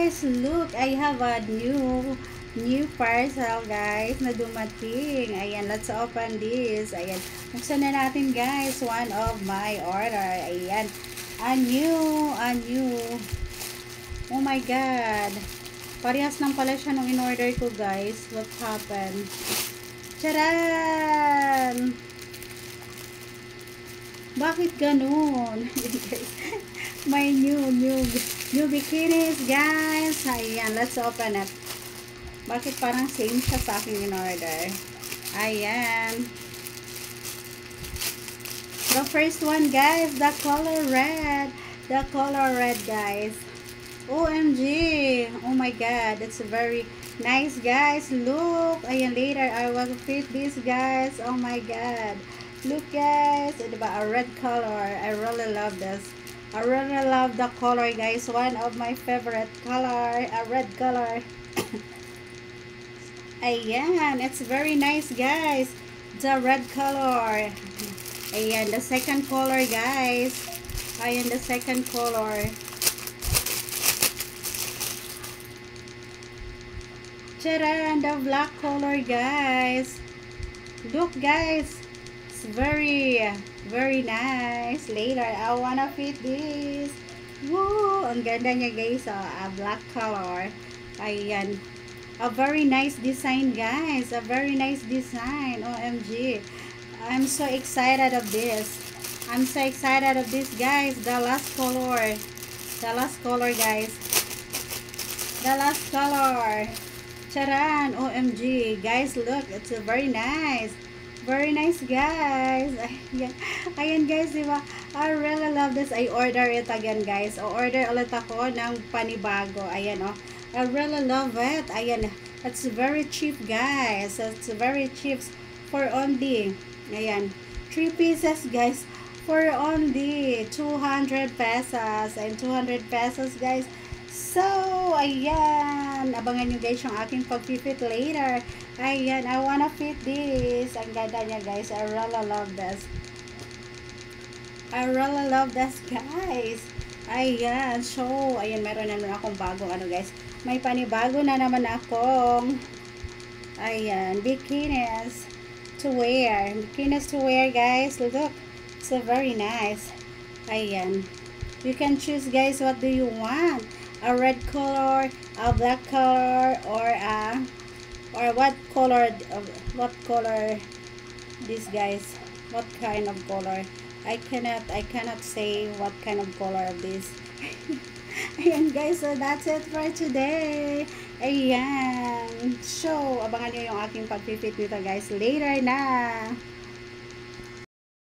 guys, look, I have a new parcel guys na dumating. Ayan, let's open this. Ayan, buksan na natin guys, one of my order. Ayan, a new. Oh my god. Parehas lang pala siya nung in-order ko guys. What happened? Charan! Bakit ganun? My new bikinis guys. Ayan, let's open it. Bakit parang same siya sa aking in-order? Ayan. The first one guys, the color red. The color red guys. OMG. Oh my god, it's very nice guys. Look. Ayan, later I will fit this guys. Oh my god. Look guys, diba, a red color. I really love this. I really love the color guys. One of my favorite color, a red color. Ayan, it's very nice guys. The red color. Ayan, the second color guys. Ayan, the second color. Charan, the black color guys. Look guys. Very nice. Later, I wanna fit this. Woo! Ang ganda niya guys. A black color. Ayan. A very nice design guys. A very nice design. OMG. I'm so excited of this. I'm so excited of this guys. The last color. The last color guys. The last color. Charan! OMG. Guys, look. It's a very nice. Very nice guys. Ayan, ayan guys, diba? I really love this. I order it again guys. O order ulit ako ng panibago. Ayan oh. I really love it. Ayan. It's very cheap guys. It's very cheap for only. Ayan. 3 pieces guys. For only 200 pesos. And 200 pesos guys. So, ayan. Abangan nyo guys yung aking pag-fit later. Ayan, I wanna fit this. Ang ganda niya guys. I really love this. I really love this guys. Ayan. So, ayan, meron na naman akong bagong ano guys. May panibago na naman akong ayan, bikinis to wear. Bikinis to wear guys. Look. It's a very nice. Ayan. You can choose guys, what do you want? A red color, a black color, or what color this guys, what kind of color? I cannot say what kind of color of this. Ayan guys, so that's it for today. Ayan, so abangan nyo yung aking pag-fit nito guys later na.